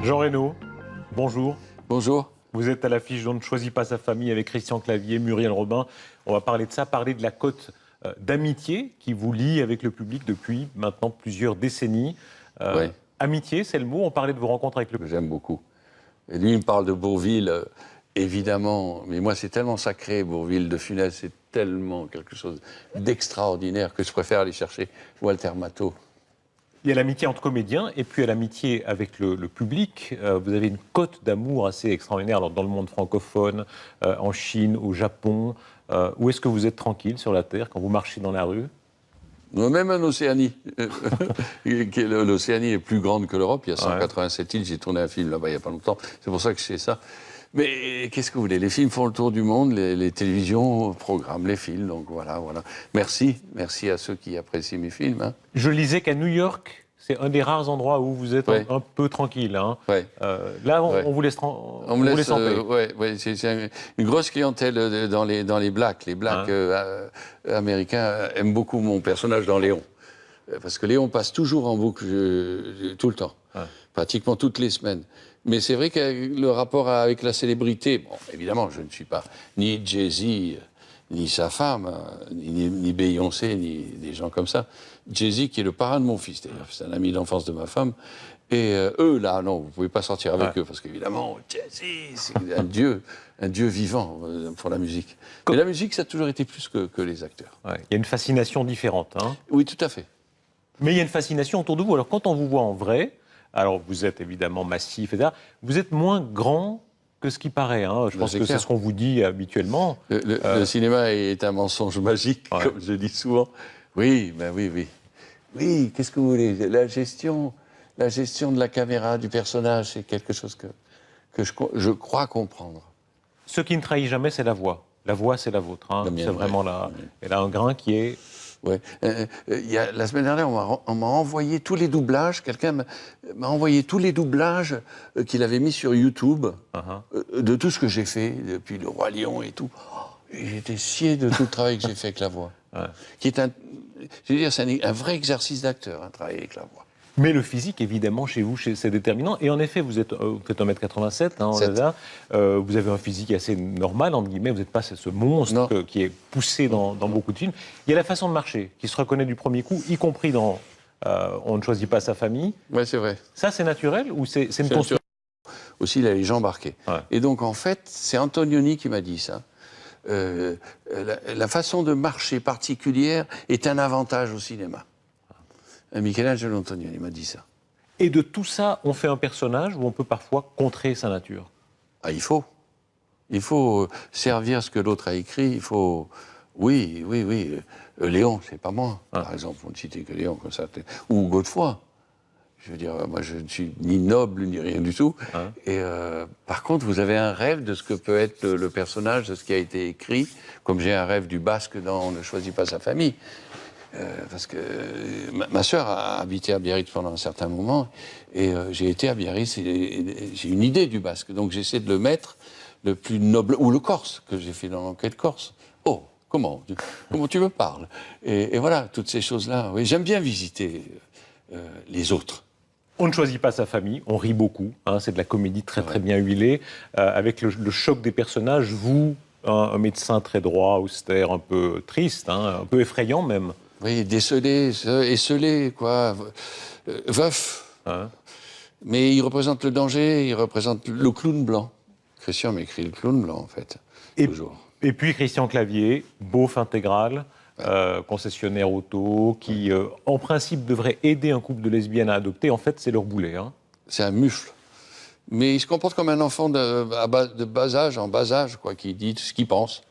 Jean Reno, bonjour. Bonjour. Vous êtes à l'affiche d'On ne choisit pas sa famille avec Christian Clavier, Muriel Robin. On va parler de ça, parler de la cote d'amitié qui vous lie avec le public depuis maintenant plusieurs décennies. Oui. Amitié, c'est le mot. On parlait de vos rencontres avec le public. J'aime beaucoup. Et lui, il me parle de Bourvil, évidemment. Mais moi, c'est tellement sacré, Bourvil de Funès. C'est tellement quelque chose d'extraordinaire que je préfère aller chercher Walter Matthau. Il y a l'amitié entre comédiens et puis il y a l'amitié avec le public. Vous avez une cote d'amour assez extraordinaire dans le monde francophone, en Chine, au Japon. Où est-ce que vous êtes tranquille sur la Terre quand vous marchez dans la rue ? Même en Océanie. L'Océanie est plus grande que l'Europe. Il y a 187 îles. J'ai tourné un film là-bas il n'y a pas longtemps. C'est pour ça que je sais ça. Mais qu'est-ce que vous voulez? Les films font le tour du monde. Les télévisions programment les films. Donc voilà. Merci à ceux qui apprécient mes films. Hein. Je lisais qu'à New York, c'est un des rares endroits où vous êtes un peu tranquille. Hein. Là, on vous laisse en paix. C'est une grosse clientèle dans les blacks. Les blacks américains aiment beaucoup mon personnage dans Léon. Parce que Léon passe toujours en boucle tout le temps. Pratiquement toutes les semaines. Mais c'est vrai que le rapport avec la célébrité, bon, évidemment, je ne suis pas ni Jay-Z, ni sa femme, ni Beyoncé, ni des gens comme ça. Jay-Z, qui est le parrain de mon fils, d'ailleurs, c'est un ami d'enfance de ma femme. Et eux, là, non, vous ne pouvez pas sortir avec eux, parce qu'évidemment, Jay-Z, c'est un dieu vivant pour la musique. Mais la musique, ça a toujours été plus que les acteurs. Il y a une fascination différente. Hein. Oui, tout à fait. Mais il y a une fascination autour de vous. Alors, quand on vous voit en vrai, alors vous êtes évidemment massif, etc., vous êtes moins grand que ce qui paraît. Hein. Je pense que c'est ce qu'on vous dit habituellement. Le cinéma est un mensonge magique, comme je dis souvent. Oui, oui. Oui, qu'est-ce que vous voulez? La gestion de la caméra, du personnage, c'est quelque chose que je crois comprendre. Ce qui ne trahit jamais, c'est la voix. La voix, c'est la vôtre. Hein. C'est vraiment là. Elle a un grain qui est... Ouais. La semaine dernière, on m'a envoyé tous les doublages. Quelqu'un m'a envoyé tous les doublages qu'il avait mis sur YouTube de tout ce que j'ai fait depuis Le Roi Lion et tout. Et j'étais scié de tout le travail que j'ai fait avec la voix. Qui est c'est un vrai exercice d'acteur, travailler avec la voix. Mais le physique, évidemment, chez vous, c'est déterminant. Et en effet, vous faites 1m87, hein, vous avez un physique assez normal, entre guillemets. Vous n'êtes pas ce monstre qui est poussé dans beaucoup de films. Il y a la façon de marcher, qui se reconnaît du premier coup, y compris dans On ne choisit pas sa famille. Oui, c'est vrai. Ça, c'est naturel ou c'est une construction? Aussi, il a les jambes marquées. Et donc, en fait, c'est Antonioni qui m'a dit ça. La façon de marcher particulière est un avantage au cinéma. Michelangelo Antonioni m'a dit ça. Et de tout ça, on fait un personnage où on peut parfois contrer sa nature. Ah, il faut. Il faut servir ce que l'autre a écrit. Il faut... Oui. Léon, c'est pas moi, par exemple. On ne citait que Léon comme ça. Ou Godefroy. Je veux dire, moi, je ne suis ni noble, ni rien du tout. Et par contre, vous avez un rêve de ce que peut être le personnage, de ce qui a été écrit, comme j'ai un rêve du Basque dans On ne choisit pas sa famille. Parce que ma sœur a habité à Biarritz pendant un certain moment, et j'ai été à Biarritz, et j'ai une idée du Basque. Donc j'essaie de le mettre le plus noble, ou le Corse, que j'ai fait dans l'enquête corse. Oh, comment tu me parles? Et voilà, toutes ces choses-là. Oui, j'aime bien visiter les autres. On ne choisit pas sa famille, on rit beaucoup, hein, c'est de la comédie très bien huilée, avec le choc des personnages, vous, un médecin très droit, austère, un peu triste, hein, un peu effrayant même. Oui, décelé, esselé, quoi, veuf. Mais il représente le danger, il représente le clown blanc. Christian m'écrit le clown blanc, en fait, toujours. Et puis Christian Clavier, beauf intégral, concessionnaire auto, qui, en principe, devrait aider un couple de lesbiennes à adopter. En fait, c'est leur boulet. Hein. C'est un mufle. Mais il se comporte comme un enfant de bas âge, quoi, qui dit ce qu'il pense.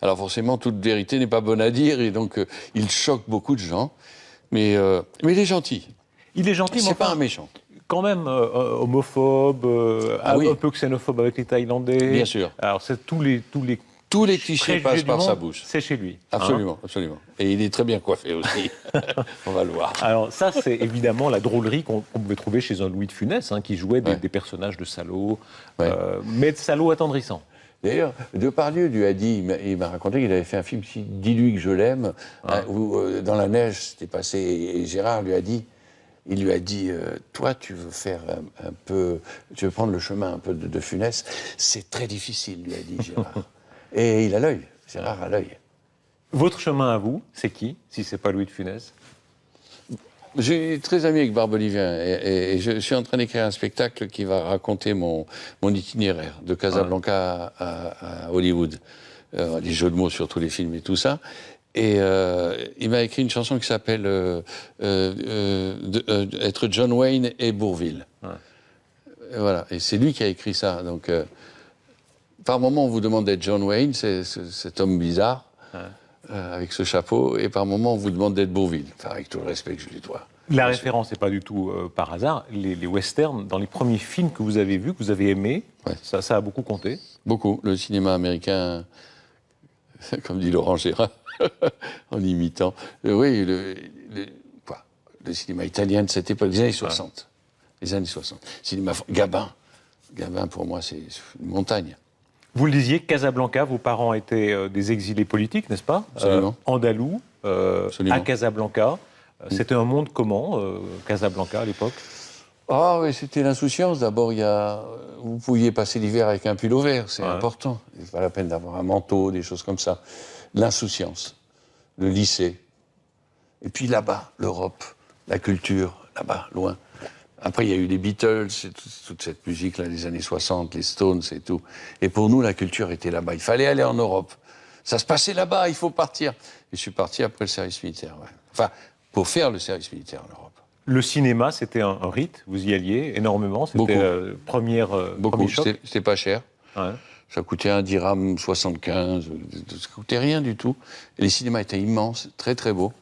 Alors forcément, toute vérité n'est pas bonne à dire, et donc il choque beaucoup de gens. Mais il est gentil. Il est gentil, mais c'est pas un méchant. Quand même homophobe, un peu xénophobe avec les Thaïlandais. Bien sûr. Alors c'est tous les clichés passent par sa bouche. C'est chez lui. Absolument, absolument. Et il est très bien coiffé aussi. On va le voir. Alors ça, c'est évidemment la drôlerie qu'on pouvait trouver chez un Louis de Funès, hein, qui jouait des personnages de salauds, mais de salauds attendrissants. D'ailleurs, Depardieu lui a dit, il m'a raconté qu'il avait fait un film, Dis-lui que je l'aime, où dans la neige, c'était passé, et Gérard lui a dit, il lui a dit toi, tu veux faire un peu, tu veux prendre le chemin un peu de Funès, c'est très difficile, lui a dit Gérard. Et il a l'œil, Gérard a l'œil. Votre chemin à vous, c'est qui, si c'est pas Louis de Funès? J'ai très ami avec Barbelivien et je suis en train d'écrire un spectacle qui va raconter mon itinéraire de Casablanca à Hollywood. Les jeux de mots sur tous les films et tout ça. Et il m'a écrit une chanson qui s'appelle Être John Wayne et Bourvil. Ouais. Et voilà. Et c'est lui qui a écrit ça. Donc, par moment, on vous demande d'être John Wayne, c'est cet homme bizarre. Ouais. Avec ce chapeau, et par moment on vous demande d'être Bourvil, enfin, avec tout le respect que je lui dois. La référence n'est pas du tout par hasard. Les westerns, dans les premiers films que vous avez vus, que vous avez aimés, ça a beaucoup compté. Beaucoup. Le cinéma américain, comme dit Laurent Gérard, en imitant. Oui, le cinéma italien de cette époque, les années 60. Les années 60. Cinéma Gabin. Gabin, pour moi, c'est une montagne. Vous le disiez, Casablanca, vos parents étaient des exilés politiques, n'est-ce pas? Absolument. Andalous, à Casablanca. C'était un monde comment, Casablanca, à l'époque? Ah oui, c'était l'insouciance. D'abord, vous pouviez passer l'hiver avec un pull au vert, c'est important. Il n'est pas la peine d'avoir un manteau, des choses comme ça. L'insouciance, le lycée. Et puis là-bas, l'Europe, la culture, là-bas, loin. Après, il y a eu les Beatles, toute cette musique-là, des années 60, les Stones et tout. Et pour nous, la culture était là-bas. Il fallait aller en Europe. Ça se passait là-bas, il faut partir. Et je suis parti après le service militaire. Ouais. Enfin, pour faire le service militaire en Europe. Le cinéma, c'était un rite, vous y alliez énormément. C'était premier choc. C'était pas cher. Ouais. Ça coûtait 1 dirham 75, ça coûtait rien du tout. Et les cinémas étaient immenses, très très beaux.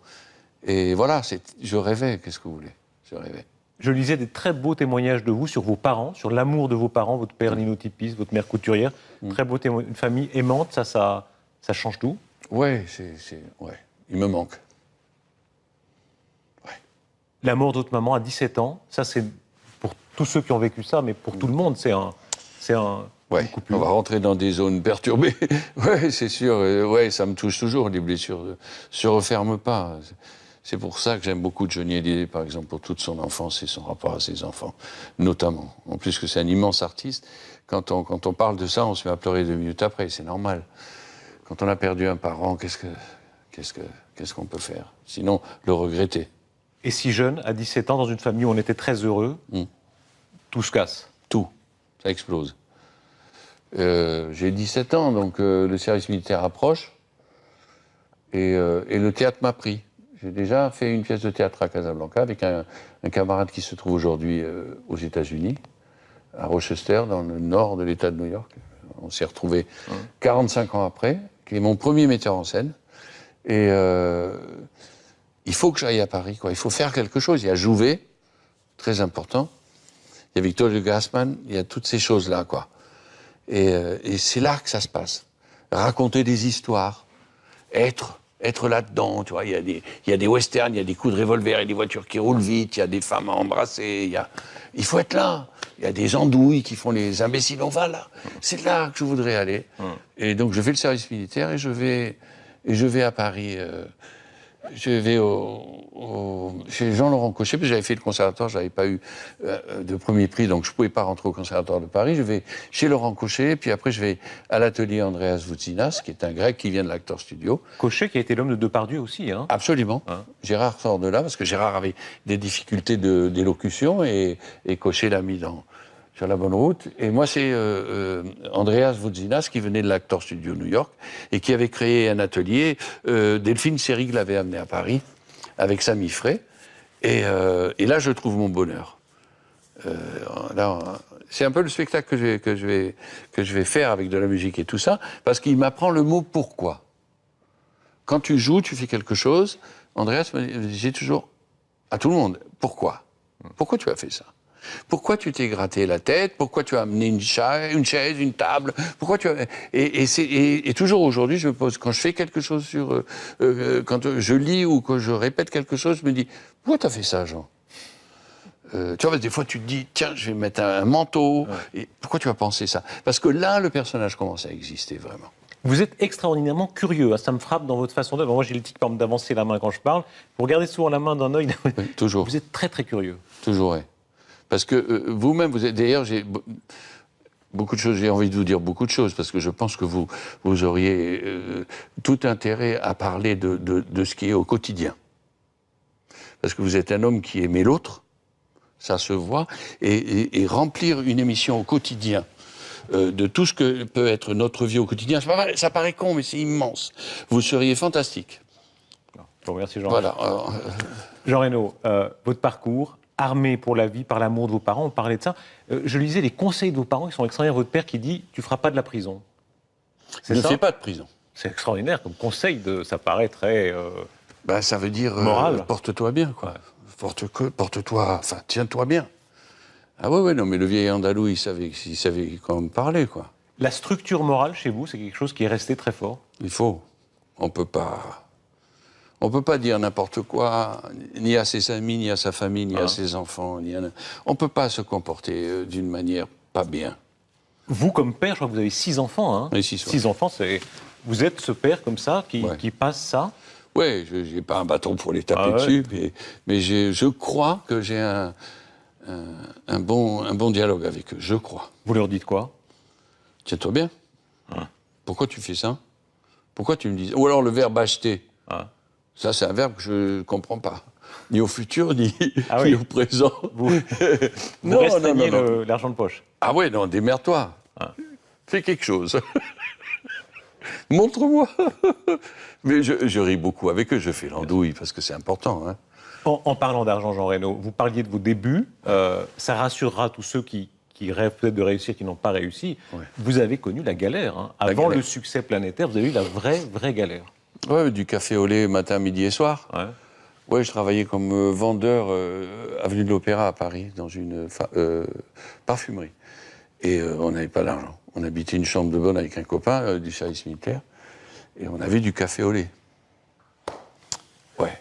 Et voilà, je rêvais, qu'est-ce que vous voulez? Je rêvais. Je lisais des très beaux témoignages de vous sur vos parents, sur l'amour de vos parents, votre père linotypiste, votre mère couturière. Très beau témoignage, une famille aimante, ça change tout. Ouais, il me manque. Ouais. La mort de votre maman à 17 ans, ça c'est pour tous ceux qui ont vécu ça, mais pour tout le monde, c'est un ouais, on va rentrer dans des zones perturbées. Ouais, c'est sûr. Ouais, ça me touche toujours. Les blessures ne se referment pas. C'est pour ça que j'aime beaucoup Johnny Hallyday, par exemple, pour toute son enfance et son rapport à ses enfants, notamment. En plus que c'est un immense artiste. Quand on parle de ça, on se met à pleurer 2 minutes après, c'est normal. Quand on a perdu un parent, qu'est-ce qu'on peut faire? Sinon, le regretter. Et si jeune, à 17 ans, dans une famille où on était très heureux, tout se casse? Tout. Ça explose. J'ai 17 ans, donc le service militaire approche, et le théâtre m'a pris. J'ai déjà fait une pièce de théâtre à Casablanca avec un camarade qui se trouve aujourd'hui aux États-Unis, à Rochester, dans le nord de l'État de New York. On s'est retrouvés 45 ans après, qui est mon premier metteur en scène. Et il faut que j'aille à Paris, quoi. Il faut faire quelque chose. Il y a Jouvet, très important. Il y a Victor Hugo Gassman, il y a toutes ces choses-là, quoi. Et c'est là que ça se passe. Raconter des histoires, être là-dedans, tu vois. Il y a des westerns, il y a des coups de revolver, il y a des voitures qui roulent vite, il y a des femmes à embrasser, il faut être là. Il y a des andouilles qui font les imbéciles, on va là. C'est là que je voudrais aller. Et donc je fais le service militaire et je vais à Paris. Je vais chez Jean-Laurent Cochet, parce que j'avais fait le conservatoire, je n'avais pas eu de premier prix, donc je ne pouvais pas rentrer au conservatoire de Paris. Je vais chez Laurent Cochet, puis après je vais à l'atelier Andreas Voutsinas, qui est un grec qui vient de l'Actors Studio. Cochet qui a été l'homme de Depardieu aussi, hein? Absolument. Gérard sort de là, parce que Gérard avait des difficultés d'élocution, et Cochet l'a mis sur la bonne route. Et moi, c'est Andreas Voutsinas qui venait de l'Actors Studio New York et qui avait créé un atelier. Delphine Seyrig l'avait amené à Paris avec Samy Frey. Et là, je trouve mon bonheur. C'est un peu le spectacle que je vais faire avec de la musique et tout ça, parce qu'il m'apprend le mot « pourquoi ». Quand tu joues, tu fais quelque chose, Andreas me disait toujours à tout le monde « pourquoi ? Pourquoi tu as fait ça ? Pourquoi tu t'es gratté la tête? Pourquoi tu as amené une chaise, une table? Pourquoi tu as... et toujours aujourd'hui, je me pose, quand je fais quelque chose quand je lis ou que je répète quelque chose, je me dis, pourquoi tu as fait ça, Jean? Tu vois, des fois, tu te dis, tiens, je vais mettre un manteau. Et pourquoi tu as pensé ça? Parce que là, le personnage commence à exister vraiment. Vous êtes extraordinairement curieux, hein, ça me frappe dans votre façon d'être. Moi, j'ai le tic, par exemple, d'avancer la main quand je parle. Vous regardez souvent la main d'un œil. Oui, toujours. Vous êtes très, très curieux. Toujours, oui. Parce que vous-même, vous êtes... D'ailleurs, j'ai beaucoup de choses, j'ai envie de vous dire beaucoup de choses, parce que je pense que vous auriez tout intérêt à parler de ce qui est au quotidien. Parce que vous êtes un homme qui aimait l'autre, ça se voit, et remplir une émission au quotidien de tout ce que peut être notre vie au quotidien, ça paraît con, mais c'est immense. Vous seriez fantastique. Je vous remercie, Jean. Voilà. Jean Reynaud, votre parcours, armé pour la vie par l'amour de vos parents, on parlait de ça. Je lisais les conseils de vos parents qui sont extraordinaires. Votre père qui dit « tu feras pas de la prison ». Ne fais pas de prison. C'est extraordinaire comme conseil, ça paraît très... ça veut dire porte-toi bien, quoi. Ouais. Porte-toi, enfin, tiens-toi bien. Ah ouais, non, mais le vieil andalou, il savait quand même parler, quoi. La structure morale chez vous, c'est quelque chose qui est resté très fort. Il faut. On peut pas dire n'importe quoi, ni à ses amis, ni à sa famille, ni à ses enfants. On peut pas se comporter d'une manière pas bien. Vous, comme père, je crois que vous avez 6 enfants. Hein. Oui, 6. 6 enfants, vous êtes ce père comme ça, qui passe ça. Oui, je n'ai pas un bâton pour les taper dessus, mais je crois que j'ai un bon dialogue avec eux, je crois. Vous leur dites quoi? Tiens-toi bien. Pourquoi tu fais ça? Pourquoi tu me dis... Ou alors le verbe acheter. Ça, c'est un verbe que je ne comprends pas. Ni au futur, ni au présent. Vous restreignez l'argent de poche. Ah ouais, non, démerde-toi. Fais quelque chose. Montre-moi. Mais je ris beaucoup avec eux, je fais l'andouille, parce que c'est important. Hein. En parlant d'argent, Jean Reynaud, vous parliez de vos débuts. Ça rassurera tous ceux qui rêvent peut-être de réussir, qui n'ont pas réussi. Ouais. Vous avez connu la galère. Hein. Avant le succès planétaire, vous avez eu la vraie galère. Oui, du café au lait matin, midi et soir. Ouais, je travaillais comme vendeur avenue de l'Opéra à Paris, dans une parfumerie. Et on n'avait pas d'argent. On habitait une chambre de bonne avec un copain du service militaire. Et on avait du café au lait. Ouais.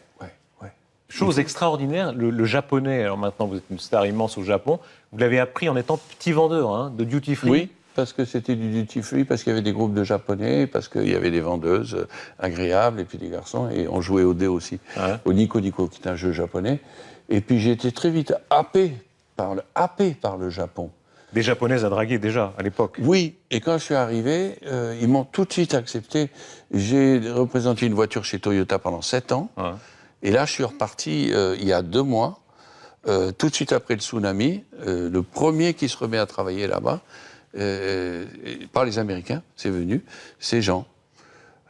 Chose extraordinaire, le japonais, alors maintenant vous êtes une star immense au Japon, vous l'avez appris en étant petit vendeur de duty free. Oui, parce que c'était du duty free, parce qu'il y avait des groupes de japonais, parce qu'il y avait des vendeuses agréables, et puis des garçons, et on jouait au dé aussi, au Nico Nico, qui est un jeu japonais. Et puis j'ai été très vite happé par le Japon. Des japonaises à draguer déjà, à l'époque. Oui, et quand je suis arrivé, ils m'ont tout de suite accepté. J'ai représenté une voiture chez Toyota pendant 7 ans. Et là, je suis reparti il y a 2 mois, tout de suite après le tsunami, le premier qui se remet à travailler là-bas, par les Américains, c'est venu, c'est Jean.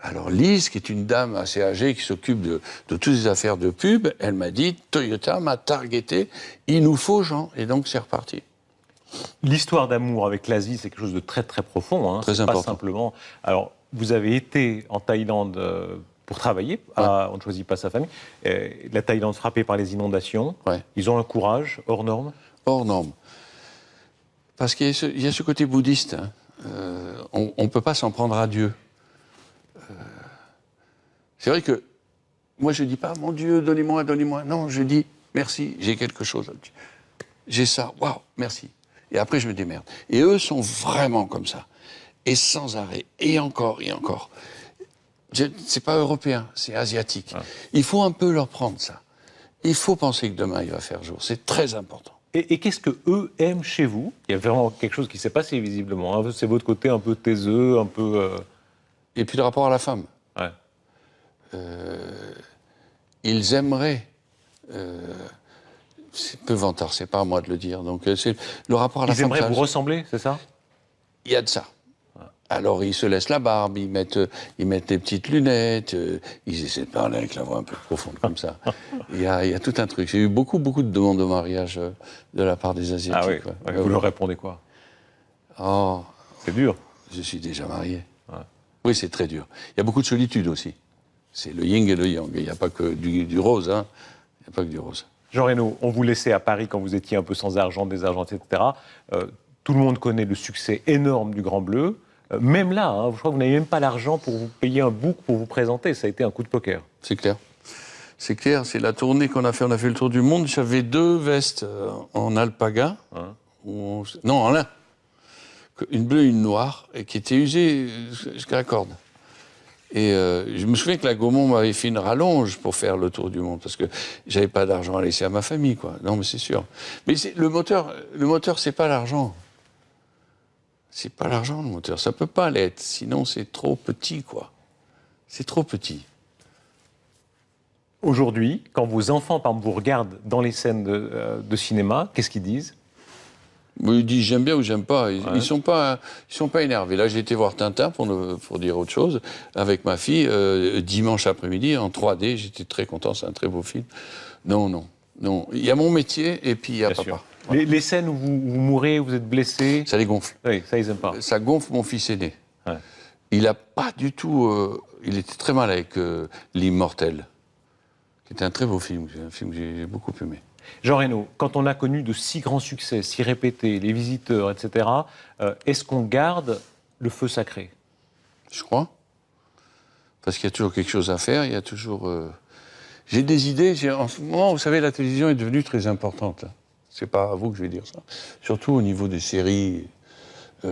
Alors Lise, qui est une dame assez âgée, qui s'occupe de toutes les affaires de pub, elle m'a dit, Toyota m'a targeté, il nous faut Jean, et donc c'est reparti. L'histoire d'amour avec l'Asie, c'est quelque chose de très très profond. Très important. Pas simplement... Alors, vous avez été en Thaïlande... pour travailler, on ne choisit pas sa famille. La Thaïlande frappée par les inondations. Ils ont un courage hors norme. Hors norme. Parce qu'il y a ce côté bouddhiste. Hein. On ne peut pas s'en prendre à Dieu. C'est vrai que moi je ne dis pas, mon Dieu, donnez-moi. Non, je dis, merci, j'ai quelque chose. J'ai ça, waouh, merci. Et après je me démerde. Et eux sont vraiment comme ça. Et sans arrêt. Et encore. C'est pas européen, c'est asiatique. Il faut un peu leur prendre ça. Il faut penser que demain, il va faire jour. C'est très important. Et qu'est-ce qu'eux aiment chez vous? Il y a vraiment quelque chose qui s'est passé, visiblement. Hein. C'est votre côté un peu taiseux, un peu... Et puis le rapport à la femme. Ils aimeraient... c'est peu vantard, c'est pas à moi de le dire. Donc, c'est le rapport à la femme... Ils aimeraient vous ressembler, c'est ça? Il y a de ça. Alors, ils se laissent la barbe, ils mettent des petites lunettes, ils essaient de parler avec la voix un peu profonde, comme ça. Il y a tout un truc. J'ai eu beaucoup de demandes de mariage de la part des Asiatiques. Vous leur répondez quoi? Oh, c'est dur. Je suis déjà marié. Oui, c'est très dur. Il y a beaucoup de solitude aussi. C'est le yin et le yang. Il n'y a pas que du rose, hein. Il n'y a pas que du rose. Jean Reynaud, on vous laissait à Paris quand vous étiez un peu sans argent, désargenté, etc. Tout le monde connaît le succès énorme du Grand Bleu. Même là, je crois que vous n'avez même pas l'argent pour vous payer un book pour vous présenter. Ça a été un coup de poker. C'est clair. C'est clair, c'est la tournée qu'on a fait. On a fait le tour du monde. J'avais 2 vestes en alpaga. Non, en lin. une bleue et une noire, et qui était usée jusqu'à la corde. Et je me souviens que la Gaumont m'avait fait une rallonge pour faire le tour du monde, parce que j'avais pas d'argent à laisser à ma famille, quoi. Non, mais c'est sûr. Mais le moteur, c'est pas l'argent. C'est pas l'argent, le moteur. Ça peut pas l'être, sinon c'est trop petit, quoi. C'est trop petit. Aujourd'hui, quand vos enfants, par exemple, vous regardent dans les scènes de cinéma, qu'est-ce qu'ils disent? Ils disent j'aime bien ou j'aime pas. Ils sont pas énervés. Là, j'ai été voir Tintin pour dire autre chose avec ma fille dimanche après-midi en 3D. J'étais très content. C'est un très beau film. Non. Il y a mon métier et puis il y a Bien papa. sûr. Voilà. Les scènes où vous mourrez, où vous êtes blessé, Ça les gonfle. oui, ça ils aiment pas. Ça gonfle mon fils aîné. Ouais. Il a pas du tout. Il était très mal avec L'Immortel, qui était un très beau film. Un film que j'ai beaucoup aimé. Jean Reno, quand on a connu de si grands succès, si répétés, Les Visiteurs, etc., est-ce qu'on garde le feu sacré? Je crois. Parce qu'il y a toujours quelque chose à faire, il y a toujours... J'ai des idées, en ce moment, vous savez, la télévision est devenue très importante. C'est pas à vous que je vais dire ça. Surtout au niveau des séries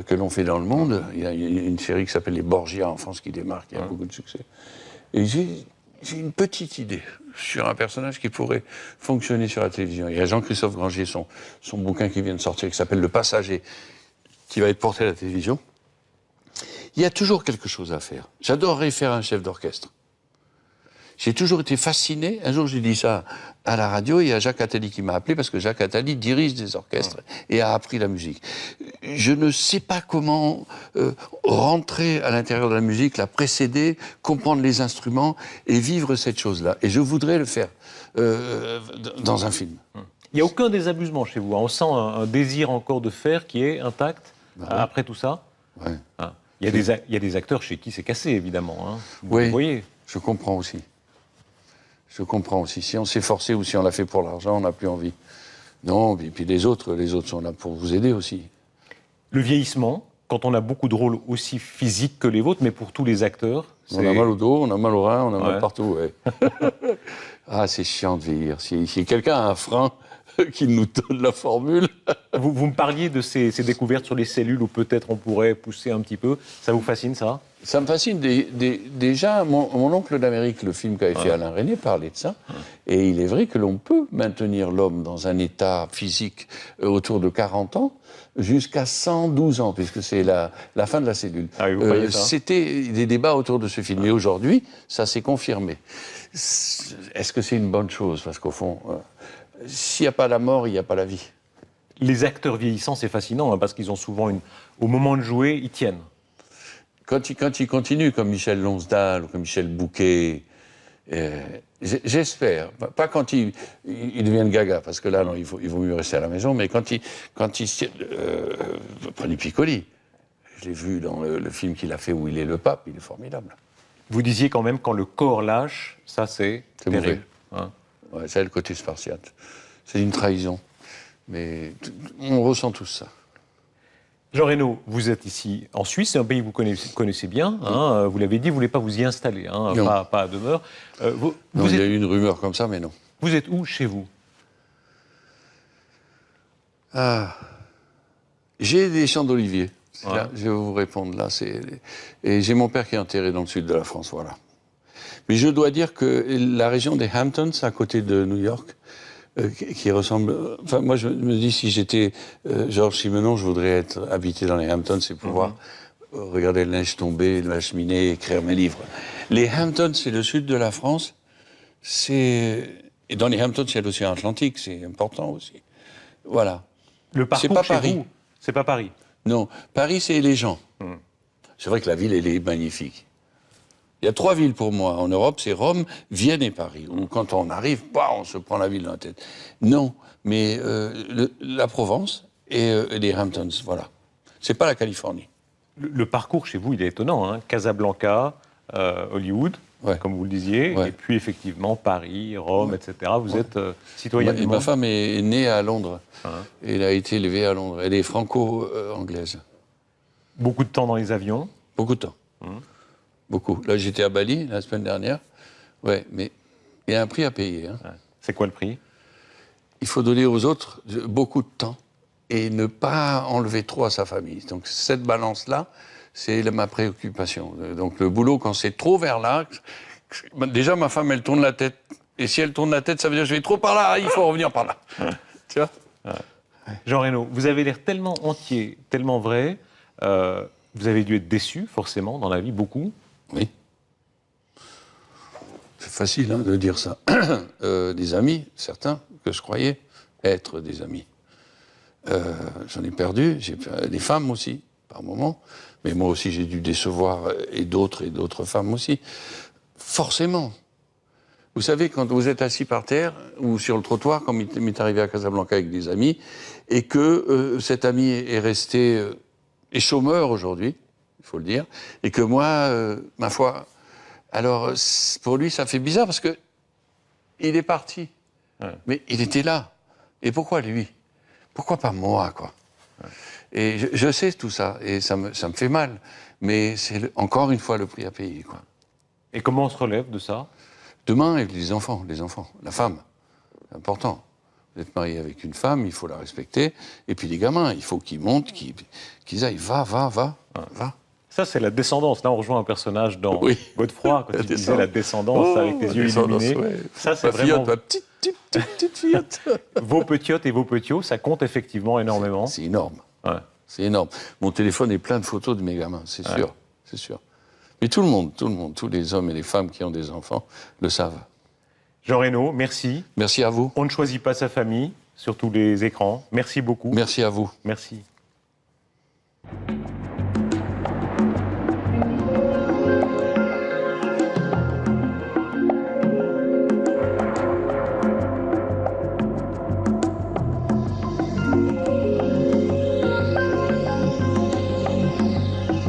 que l'on fait dans le monde. Il y a une série qui s'appelle Les Borgia en France qui démarre, qui a beaucoup de succès. Et j'ai une petite idée sur un personnage qui pourrait fonctionner sur la télévision. Il y a Jean-Christophe Granger, son bouquin qui vient de sortir, qui s'appelle Le Passager, qui va être porté à la télévision. Il y a toujours quelque chose à faire. J'adorerais faire un chef d'orchestre. J'ai toujours été fasciné. Un jour, j'ai dit ça à la radio, et il y a Jacques Attali qui m'a appelé, parce que Jacques Attali dirige des orchestres et a appris la musique. Je ne sais pas comment rentrer à l'intérieur de la musique, la précéder, comprendre les instruments et vivre cette chose-là. Et je voudrais le faire dans un film. Il n'y a aucun désabusement chez vous. On sent un désir encore de faire qui est intact après tout ça. Ouais. Il y a des acteurs chez qui c'est cassé, évidemment. Vous Oui, le voyez. je comprends aussi. Je comprends aussi. Si on s'est forcé ou si on l'a fait pour l'argent, on n'a plus envie. Non, et puis les autres sont là pour vous aider aussi. Le vieillissement, quand on a beaucoup de rôles aussi physiques que les vôtres, mais pour tous les acteurs... On a mal au dos, on a mal au rein, on a mal partout. Ouais. Ah, c'est chiant de vieillir. Si quelqu'un a un frein qui nous donne la formule... Vous me parliez de ces découvertes sur les cellules où peut-être on pourrait pousser un petit peu. Ça vous fascine, ça? Ça me fascine. Déjà, mon oncle d'Amérique, le film qu'avait fait Alain Resnais, parlait de ça. Et il est vrai que l'on peut maintenir l'homme dans un état physique autour de 40 ans jusqu'à 112 ans, puisque c'est la fin de la cellule. Ah oui, vous croyez ça? C'était des débats autour de ce film. Et aujourd'hui, ça s'est confirmé. Est-ce que c'est une bonne chose? Parce qu'au fond, s'il n'y a pas la mort, il n'y a pas la vie. Les acteurs vieillissants, c'est fascinant, parce qu'ils ont souvent au moment de jouer, ils tiennent. Quand ils continuent, comme Michel Lonsdal ou comme Michel Bouquet, j'espère, pas quand ils deviennent gaga, parce que là, non, il vaut mieux rester à la maison, mais prenez Piccoli, je l'ai vu dans le film qu'il a fait où il est le pape, il est formidable. Vous disiez quand même, quand le corps lâche, ça c'est terrible. Ouais, c'est le côté spartiate. C'est une trahison. Mais on ressent tous ça. Jean Reno, vous êtes ici en Suisse, c'est un pays que vous connaissez bien. Vous l'avez dit, vous ne voulez pas vous y installer, pas à demeure. Il y a eu une rumeur comme ça, mais non. Vous êtes où chez vous? J'ai des champs d'oliviers. Là, je vais vous répondre là. Et j'ai mon père qui est enterré dans le sud de la France, voilà. Mais je dois dire que la région des Hamptons, à côté de New York, qui ressemble... Enfin, moi, je me dis, si j'étais Georges Simenon, je voudrais habiter dans les Hamptons et pouvoir regarder la neige tomber, la cheminée, écrire mes livres. Les Hamptons, c'est le sud de la France. Et dans les Hamptons, il y a l'océan Atlantique, c'est important aussi. Voilà. Le parcours c'est pas chez Paris. Vous, c'est pas Paris. Non, Paris, c'est les gens. C'est vrai que la ville, elle est magnifique. Il y a 3 villes pour moi en Europe, c'est Rome, Vienne et Paris. Où quand on arrive, on se prend la ville dans la tête. Non, mais la Provence et les Hamptons, voilà. C'est pas la Californie. Le parcours chez vous, il est étonnant. Casablanca, Hollywood, comme vous le disiez, et puis effectivement Paris, Rome, etc. Vous êtes citoyen du monde. Ma femme est née à Londres. Et elle a été élevée à Londres. Elle est franco-anglaise. Beaucoup de temps dans les avions? Beaucoup de temps. Beaucoup. Là, j'étais à Bali la semaine dernière. Ouais, mais il y a un prix à payer. C'est quoi le prix? Il faut donner aux autres beaucoup de temps et ne pas enlever trop à sa famille. Donc cette balance-là, c'est ma préoccupation. Donc le boulot, quand c'est trop vers là, déjà ma femme, elle tourne la tête. Et si elle tourne la tête, ça veut dire que je vais trop par là, il faut revenir par là. Tu vois ? Jean Reno, vous avez l'air tellement entier, tellement vrai. Vous avez dû être déçu, forcément, dans la vie, beaucoup. Oui. C'est facile de dire ça. Des amis, certains, que je croyais être des amis. J'en ai perdu, des femmes aussi, par moments. Mais moi aussi, j'ai dû décevoir et d'autres femmes aussi. Forcément. Vous savez, quand vous êtes assis par terre ou sur le trottoir, comme il m'est arrivé à Casablanca avec des amis, et que cet ami est resté est chômeur aujourd'hui, il faut le dire, et que moi, ma foi, alors pour lui, ça fait bizarre parce que il est parti, mais il était là. Et pourquoi lui ? Pourquoi pas moi, quoi ? Et je sais tout ça, et ça me fait mal, mais c'est encore une fois le prix à payer, quoi. Et comment on se relève de ça ? Demain, avec les enfants, la femme, c'est important. Vous êtes marié avec une femme, il faut la respecter. Et puis les gamins, il faut qu'ils montent, qu'ils aillent, va. Ça, c'est la descendance. Là, on rejoint un personnage dans Godefroy, quand il disait la descendance avec les yeux illuminés. Ouais. Ça, c'est vraiment... Ma petite fillette. Vos petiotes et vos petiots, ça compte effectivement énormément. C'est énorme. Ouais. C'est énorme. Mon téléphone est plein de photos de mes gamins, c'est sûr. C'est sûr. Mais tout le monde, tous les hommes et les femmes qui ont des enfants le savent. Jean Reno, merci. Merci à vous. On ne choisit pas sa famille sur tous les écrans. Merci beaucoup. Merci à vous. Merci.